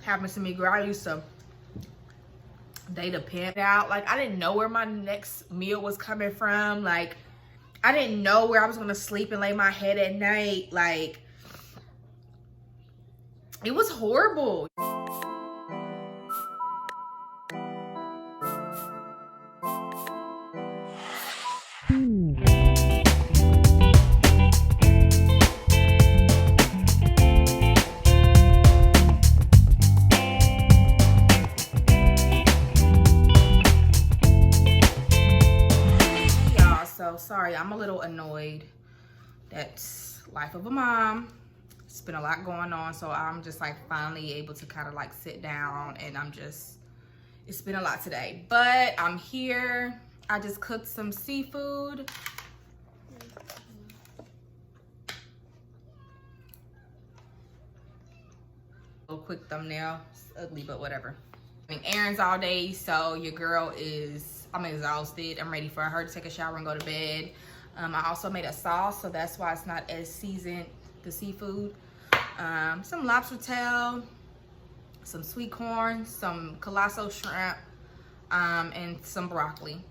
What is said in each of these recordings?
happens to me, girl. I used to date a pimp out. Like, I didn't know where my next meal was coming from. Like, I didn't know where I was gonna sleep and lay my head at night. Like, it was horrible. So sorry, I'm a little annoyed. That's life of a mom. It's been a lot going on, so I'm just like finally able to kind of like sit down, and it's been a lot today, but I'm here. I just cooked some seafood. A quick thumbnail, it's ugly, but whatever. Errands all day, so your girl I'm exhausted. I'm ready for her to take a shower and go to bed. I also made a sauce, so that's why it's not as seasoned, the seafood. Some lobster tail, some sweet corn, some colosso shrimp, and some broccoli.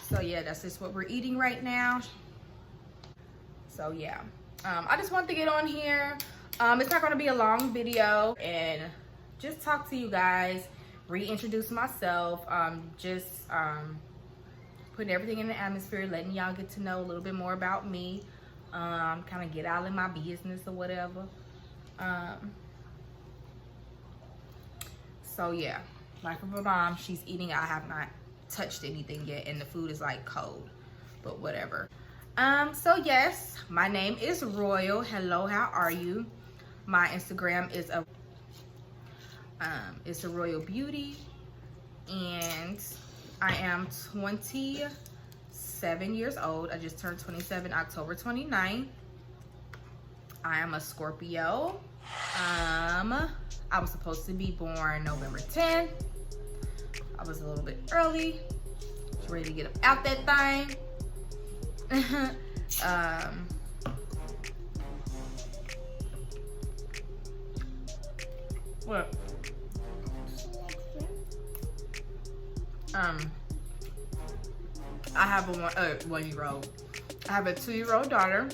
So yeah, that's just what we're eating right now. So yeah, I just wanted to get on here. It's not gonna be a long video, and just talk to you guys, reintroduce myself, putting everything in the atmosphere, letting y'all get to know a little bit more about me, kind of get out of my business or whatever. So yeah, life of a mom. She's eating. I have not touched anything yet, and the food is like cold, but whatever. So yes, my name is Royal. Hello, how are you? My Instagram is it's a Royal Beauty, and I am 27 years old. I just turned 27 October 29th. I am a Scorpio. I was supposed to be born November 10th. I was a little bit early. Just ready to get up out that thing. What? I have a one-year-old. I have a 2-year-old daughter.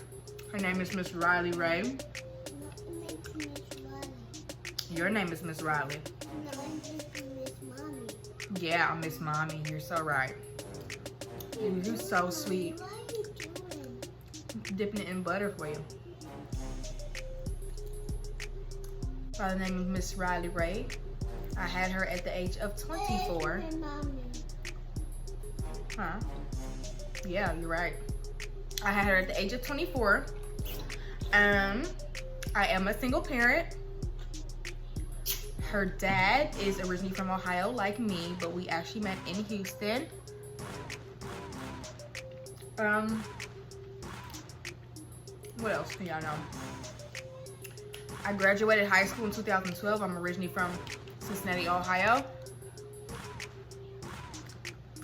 Her name is Miss Riley Ray. Your name is Miss Riley. Yeah, I'm Miss Mommy. You're so right. You're so sweet. Dipping it in butter for you. By the name of Miss Riley Ray. I had her at the age of 24. Huh? Yeah, you're right. I had her at the age of 24. I am a single parent. Her dad is originally from Ohio, like me, but we actually met in Houston. What else can y'all know? I graduated high school in 2012. I'm originally from Cincinnati, Ohio.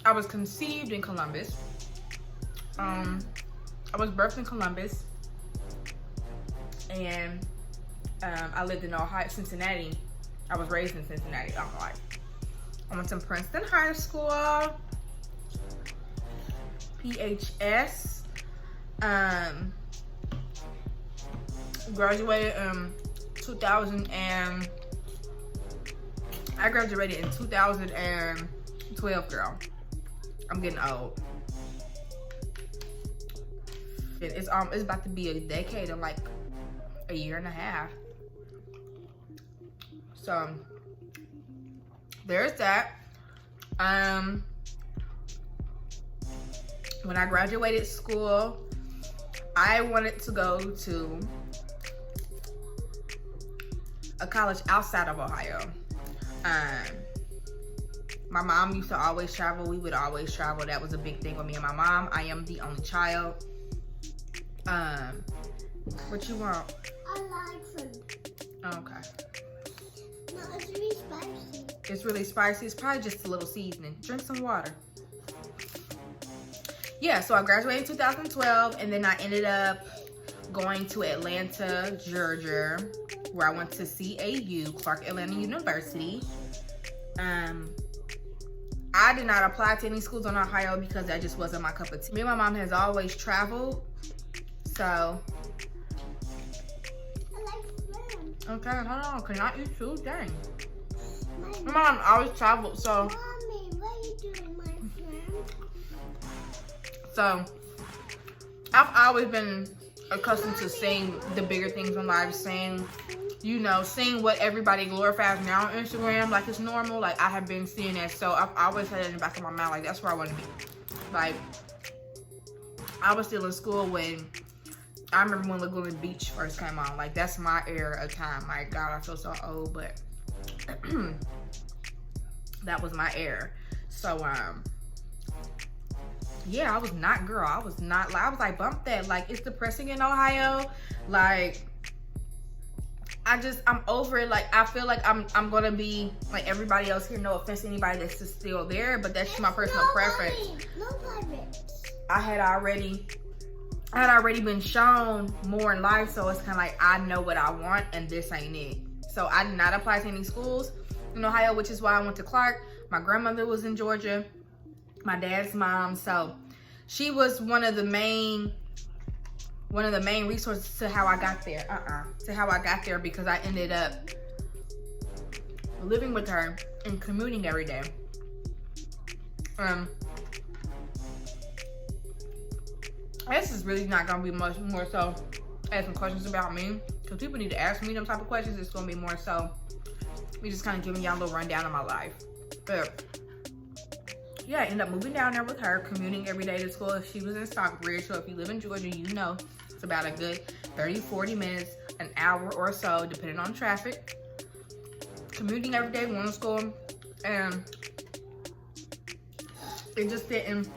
I was conceived in Columbus. I was birthed in Columbus, and I lived in Ohio, Cincinnati. I was raised in Cincinnati. I went to Princeton High School, PHS. Graduated in 2000 and I graduated in 2012, girl. I'm getting old. It's about to be a decade of like a year and a half. So there's that. When I graduated school, I wanted to go to a college outside of Ohio. My mom used to always travel. We would always travel. That was a big thing with me and my mom. I am the only child. What you want? I like food. Okay. No, it's really spicy. It's really spicy. It's probably just a little seasoning. Drink some water. Yeah, so I graduated in 2012, and then I ended up going to Atlanta, Georgia, where I went to CAU, Clark Atlanta University. I did not apply to any schools in Ohio because that just wasn't my cup of tea. Me and my mom has always traveled, so. Okay, hold on. Can I eat too? Dang. My mom always traveled, so. Mommy, what you doing, my friend? So, I've always been accustomed to seeing the bigger things in life, seeing what everybody glorifies now on Instagram, like it's normal. Like, I have been seeing that, so I've always had it in the back of my mind, like, that's where I want to be. Like, I was still in school when, I remember when Lagoon Beach first came on. Like, that's my era of time. My God, I feel so old, but that was my era. So, yeah, I was not, girl. I was like, bump that. Like, it's depressing in Ohio. Like, I'm over it. Like, I feel like I'm gonna be like everybody else here. No offense to anybody that's just still there, but that's just my personal preference. I had already been shown more in life, so it's kind of like I know what I want, and this ain't it. So I did not apply to any schools in Ohio, which is why I went to Clark. My grandmother was in Georgia, my dad's mom, so she was one of the main resources to how I got there. Because I ended up living with her and commuting every day. This is really not gonna be much more so asking questions about me, because people need to ask me them type of questions. It's gonna be more so me just kind of giving y'all a little rundown of my life. But yeah, I ended up moving down there with her, commuting every day to school. She was in Stockbridge, so if you live in Georgia, you know it's about a good 30-40 minutes, an hour or so, depending on traffic. Commuting every day, going to school, and it just didn't,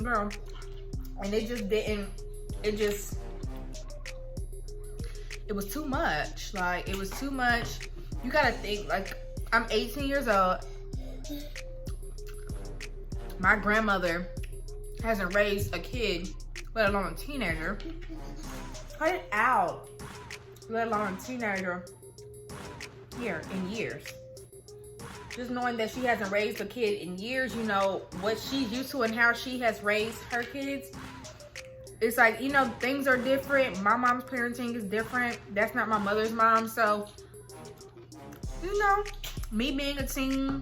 girl, and it just didn't, it was too much. Like, it was too much. You gotta think, like, I'm 18 years old. My grandmother hasn't raised a kid, let alone a teenager. Cut it out. Let alone a teenager here in years. Just knowing that she hasn't raised a kid in years, you know, what she's used to and how she has raised her kids. It's like, you know, things are different. My mom's parenting is different. That's not my mother's mom. So, you know, me being a teen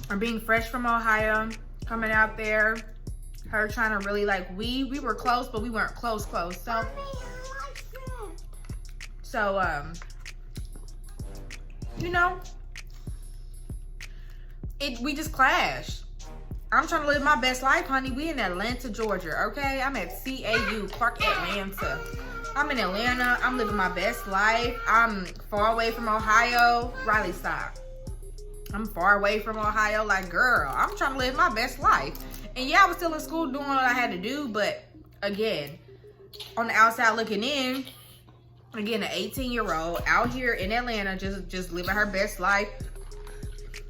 or being fresh from Ohio, coming out there, her trying to really, like, we were close, but we weren't close. So, you know, we just clashed. I'm trying to live my best life, honey. We in Atlanta, Georgia, okay? I'm at CAU, Clark Atlanta. I'm in Atlanta. I'm living my best life. I'm far away from Ohio. Riley, stop. I'm far away from Ohio. Like, girl, I'm trying to live my best life. And yeah, I was still in school doing what I had to do. But again, on the outside looking in, again, an 18-year-old out here in Atlanta just living her best life.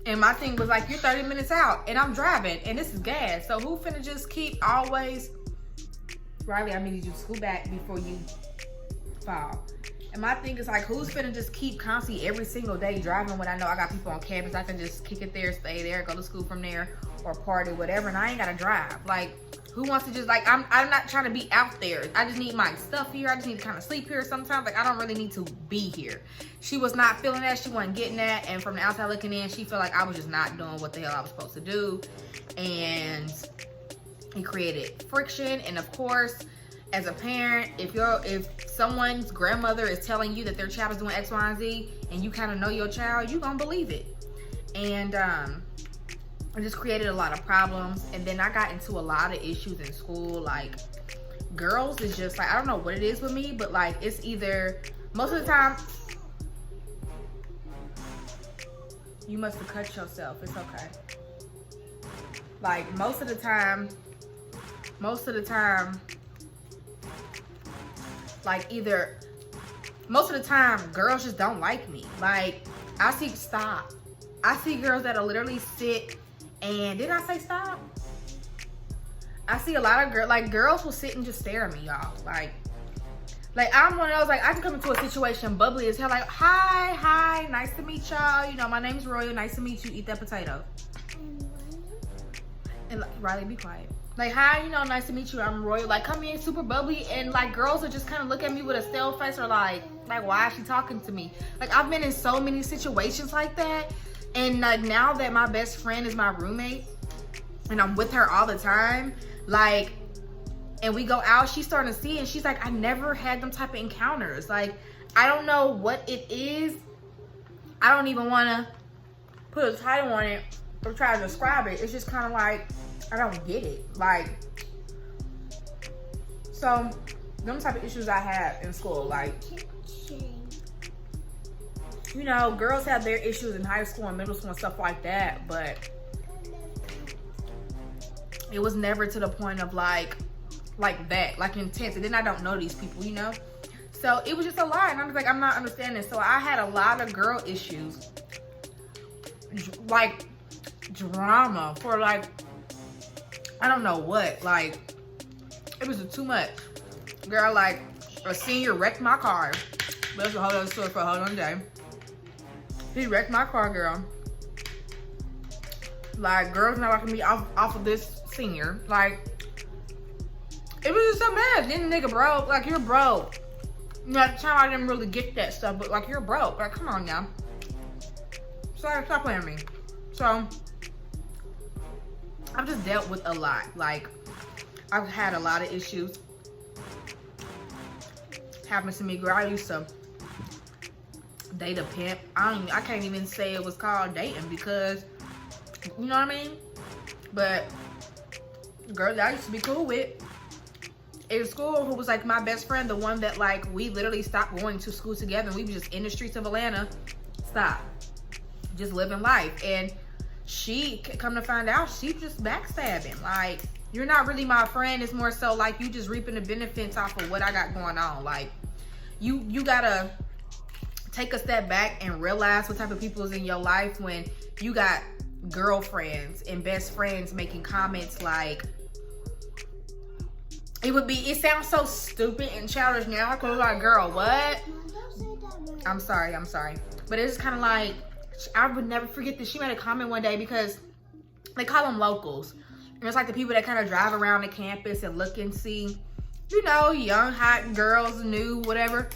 And my thing was like, you're 30 minutes out and I'm driving and this is gas. So who finna just keep always, Riley, I need you to scoot back before you fall. And my thing is like, who's finna just keep constantly every single day driving when I know I got people on campus? I can just kick it there, stay there, go to school from there, or party, whatever, and I ain't gotta drive. Like, who wants to just, like, I'm not trying to be out there. I just need my stuff here. I just need to kind of sleep here sometimes. Like, I don't really need to be here. She was not feeling that. She wasn't getting that. And from the outside looking in, she felt like I was just not doing what the hell I was supposed to do. And it created friction. And of course, as a parent, if someone's grandmother is telling you that their child is doing X, Y, and Z, and you kind of know your child, you gonna believe it. And it just created a lot of problems. And then I got into a lot of issues in school. Like, girls is just like, I don't know what it is with me, but like, it's either, most of the time, you must have cut yourself, it's okay. Like, most of the time, like, either, most of the time, girls just don't like me. Like, I see girls that'll literally sit and, did I say stop? I see a lot of girls will sit and just stare at me, y'all. Like, Like, I'm one of those, like, I can come into a situation bubbly as hell, like, hi, nice to meet y'all. You know, my name's Royal, nice to meet you, eat that potato. And, like, Riley, be quiet. Like, hi, you know, nice to meet you, I'm Royal. Like, come in super bubbly, and, like, girls will just kind of look at me with a stale face or, like, why is she talking to me? Like, I've been in so many situations like that, and, like, now that my best friend is my roommate, and I'm with her all the time, like, and we go out, she's starting to see, and she's like, I never had them type of encounters. Like, I don't know what it is. I don't even want to put a title on it or try to describe it. It's just kind of like, I don't get it. Like, so, them type of issues I had in school, like, you know, girls have their issues in high school and middle school and stuff like that, but it was never to the point of like that, like intense. And then I don't know these people, you know? So it was just a lot, and I'm just like, I'm not understanding. So I had a lot of girl issues, like drama for like, I don't know what, like, it was too much. Girl, like, a senior wrecked my car. But that's a whole other story for a whole other day. He wrecked my car, girl. Like, girls not liking me off of this senior. Like, it was just so bad. Then the nigga broke. Like, you're broke. You know, at the time I didn't really get that stuff, but like, you're broke. Like, come on now. Sorry, stop playing with me. So, I've just dealt with a lot. Like, I've had a lot of issues happen to me. Girl, I used to date a pimp. I can't even say it was called dating because, you know what I mean? But girl that I used to be cool with in school, who was like my best friend, the one that like we literally stopped going to school together, and we were just in the streets of Atlanta, just living life. And she, come to find out, she just backstabbing. Like, you're not really my friend. It's more so like you just reaping the benefits off of what I got going on. Like, you gotta take a step back and realize what type of people is in your life when you got girlfriends and best friends making comments like, it sounds so stupid and childish now, because like, girl, what? I'm sorry. But it's kind of like, I would never forget this. She made a comment one day, because they call them locals. And it's like the people that kind of drive around the campus and look and see, you know, young, hot girls, new, whatever.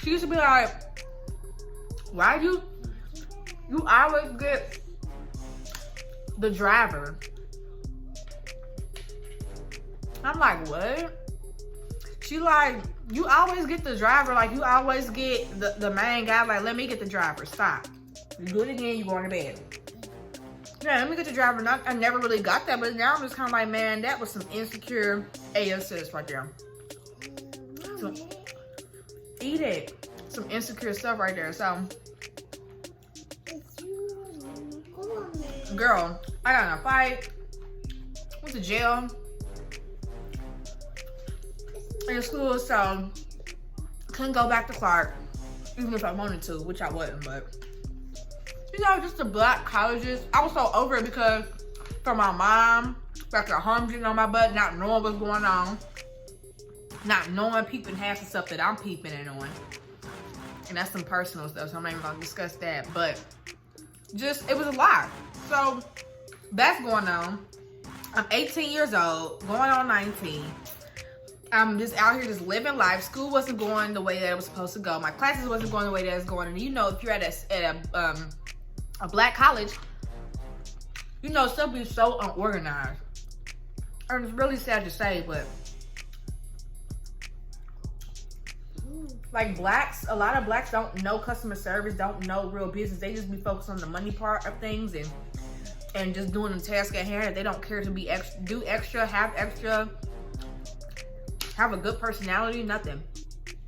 She used to be like, why you always get the driver? I'm like, what? She like, you always get the driver, like you always get the main guy, like, let me get the driver, stop. You do it again, you going to bed. Yeah, let me get the driver. I never really got that, but now I'm just kind of like, man, that was some insecure ASS right there. So, eat it. Some insecure stuff right there. So, girl, I got in a fight. Went to jail. In school, so couldn't go back to Clark, even if I wanted to, which I wasn't. But you know, just the black colleges, I was so over it, because for my mom, like her home getting on my butt, not knowing what's going on, not knowing, peeping half the stuff that I'm peeping in on, and that's some personal stuff, so I'm not even gonna discuss that. But just, it was a lot. So that's going on. I'm 18 years old, going on 19. I'm just out here just living life. School wasn't going the way that it was supposed to go. My classes wasn't going the way that it's going. And you know, if you're at a black college, you know, stuff be so unorganized. And it's really sad to say, but like blacks, a lot of blacks don't know customer service, don't know real business. They just be focused on the money part of things and just doing the task at hand. They don't care to be do extra, have a good personality, nothing.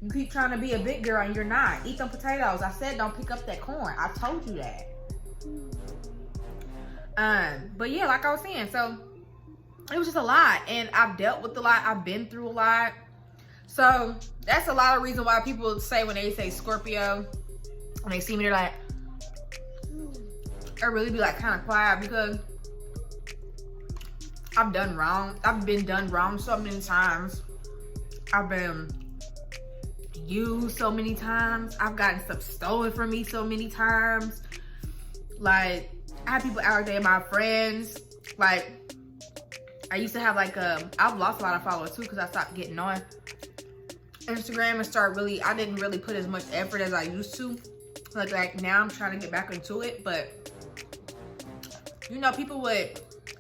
You keep trying to be a big girl and you're not. Eat them potatoes. I said don't pick up that corn. I told you that. But yeah, like I was saying, so it was just a lot, and I've dealt with a lot. I've been through a lot. So that's a lot of reason why people say, when they say Scorpio, when they see me, they're like, I really be like kind of quiet, because I've done wrong. I've been done wrong so many times. I've been used so many times. I've gotten stuff stolen from me so many times. Like, I have people out there, my friends. Like, I used to have like I've lost a lot of followers too because I stopped getting on Instagram and I didn't really put as much effort as I used to. Like now I'm trying to get back into it, but you know,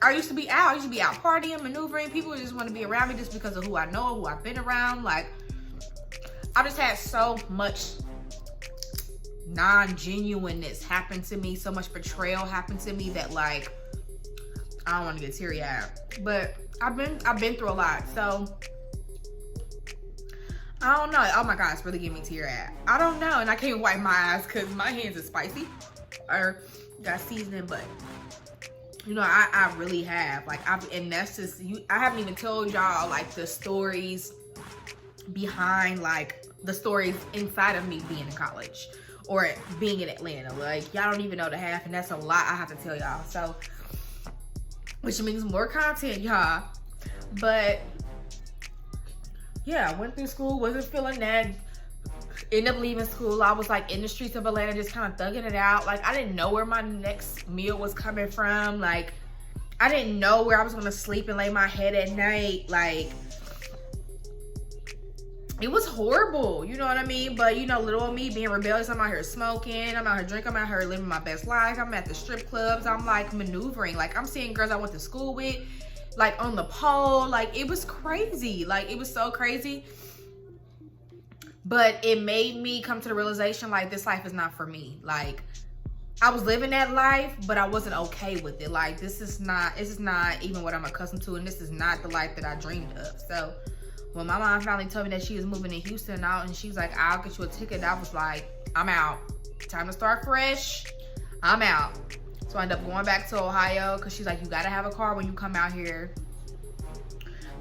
I used to be out partying, maneuvering. People would just want to be around me just because of who I know, who I've been around. Like, I've just had so much non-genuineness happen to me, so much betrayal happen to me that, like, I don't want to get teary-eyed. But I've been through a lot, so I don't know. Oh my God, it's really getting me teary-eyed. I don't know, and I can't wipe my eyes because my hands are spicy or got seasoning, but you know, I really have. Like, and that's just, I haven't even told y'all, like, the stories behind, like, the stories inside of me being in college or being in Atlanta. Like, y'all don't even know the half, and that's a lot I have to tell y'all. So, which means more content, y'all. But, yeah, I went through school, wasn't feeling that. Ended up leaving school. I was like in the streets of Atlanta just kind of thugging it out. Like, I didn't know where my next meal was coming from. Like, I didn't know where I was gonna sleep and lay my head at night. Like, it was horrible, you know what I mean? But you know, little old me being rebellious, I'm out here smoking, I'm out here drinking, I'm out here living my best life. I'm at the strip clubs, I'm like maneuvering. Like, I'm seeing girls I went to school with, like on the pole. Like, it was crazy. Like, it was so crazy. But it made me come to the realization, like, this life is not for me. Like, I was living that life, but I wasn't okay with it. Like, this is not even what I'm accustomed to, and this is not the life that I dreamed of. So when my mom finally told me that she was moving to Houston out, and she was like, I'll get you a ticket, I was like, I'm out. Time to start fresh. I'm out. So I ended up going back to Ohio because she's like, you gotta have a car when you come out here.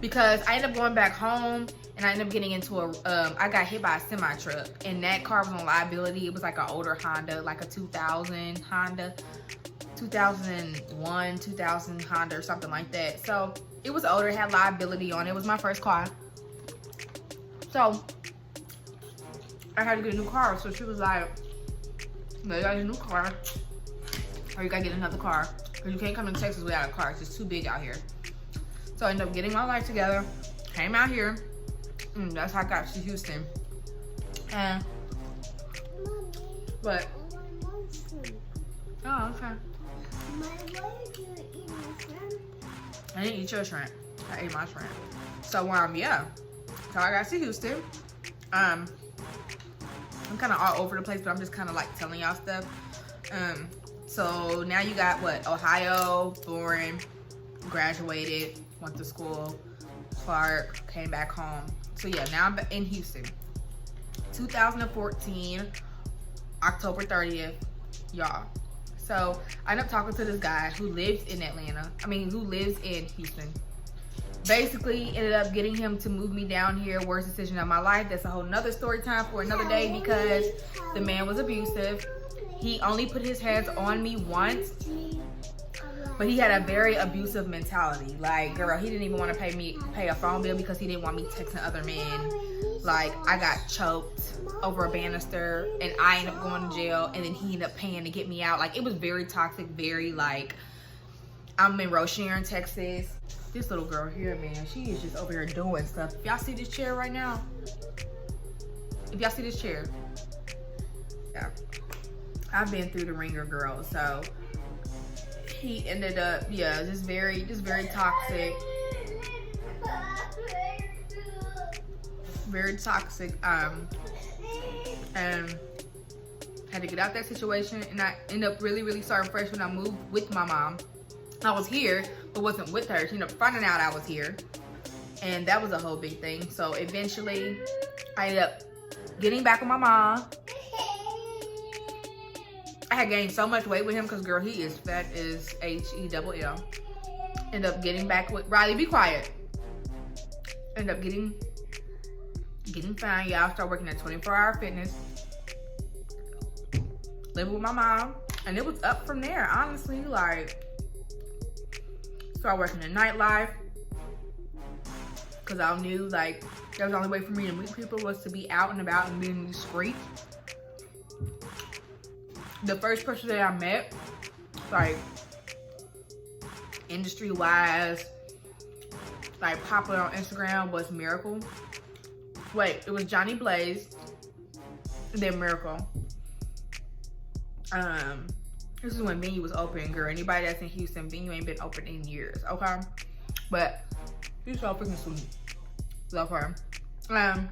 Because I ended up going back home, and I ended up getting into I got hit by a semi truck, and that car was on liability. It was like an older Honda, like a 2000 Honda, 2001, 2000 Honda or something like that. So it was older, it had liability on it. It was my first car. So I had to get a new car. So she was like, no, you gotta get a new car, or you gotta get another car, because you can't come to Texas without a car. It's just too big out here. So I ended up getting my life together, came out here, and that's how I got to Houston. And, but, oh, okay. I didn't eat your shrimp. I ate my shrimp. So, yeah. So I got to Houston. I'm kind of all over the place, but I'm just kind of like telling y'all stuff. So now you got what? Ohio, born, graduated, went to school, Clark, came back home. So yeah, now I'm in Houston. 2014, October 30th, y'all. So I ended up talking to this guy who lives in who lives in Houston. Basically ended up getting him to move me down here. Worst decision of my life. That's a whole nother story time for another day, because the man was abusive. He only put his hands on me once, but he had a very abusive mentality. Like, girl, he didn't even want to pay a phone bill because he didn't want me texting other men. Like, I got choked over a banister, and I ended up going to jail, and then he ended up paying to get me out. Like, it was very toxic, very, like, I'm in Rochelle, Texas. This little girl here, man, she is just over here doing stuff. If y'all see this chair right now, yeah, I've been through the ringer, girl. So he ended up, yeah, just very toxic. Very toxic. And had to get out that situation, and I ended up really starting fresh when I moved with my mom. I was here, but wasn't with her. She ended up finding out I was here, and that was a whole big thing. So eventually, I ended up getting back with my mom. I had gained so much weight with him because, girl, he is fat as H-E-double-L. Ended up getting back with Riley. Be quiet. Ended up getting fine. Y'all start working at 24 Hour Fitness. Living with my mom, and it was up from there. Honestly, like. Started working in nightlife because I knew, like, That was the only way for me to meet people, was to be out and about and being discreet. The first person that I met, like industry-wise, like popular on Instagram, was Miracle. Wait, it was Johnny Blaze, then Miracle. This is when venue was open, girl. Anybody that's in Houston, venue ain't been open in years, okay? But she's so freaking sweet. Love her. And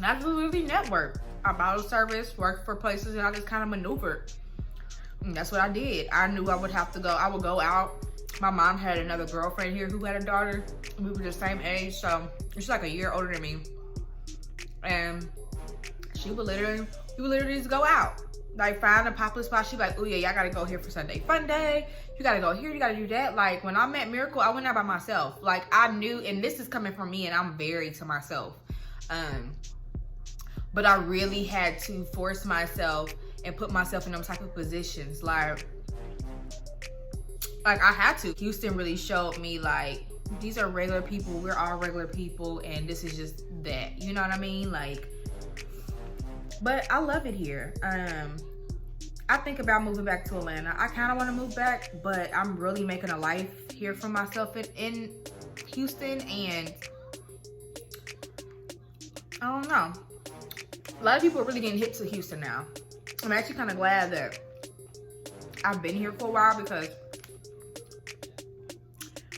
I just really network. I bottle service, worked for places, and I just kind of maneuvered. And that's what I did. I knew I would have to go. I would go out. My mom had another girlfriend here who had a daughter. We were the same age, so she's like a year older than me. And we would literally just go out. Like, find a popular spot. She'd be like, oh yeah, y'all gotta go here for Sunday Fun Day. You gotta go here, you gotta do that. Like, when I met Miracle, I went out by myself. Like, I knew, and this is coming from me, and I'm very to myself. But I really had to force myself and put myself in those type of positions. Like I had to. Houston really showed me, like, these are regular people. We're all regular people, and this is just that. You know what I mean? Like, but I love it here. I think about moving back to Atlanta. I kind of want to move back, but I'm really making a life here for myself in Houston, and I don't know. A lot of people are really getting hit to Houston now. I'm actually kind of glad that I've been here for a while, because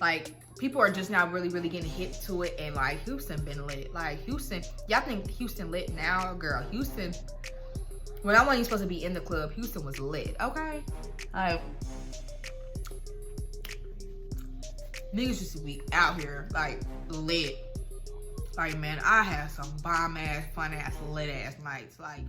like, people are just now really getting hit to it, and like, Houston been lit. Like, Houston, y'all think Houston lit now? Girl, Houston, when I wasn't even supposed to be in the club, Houston was lit, okay? Like, niggas used to be out here, like, lit. Like, man, I had some bomb ass, fun ass, lit ass nights. Like,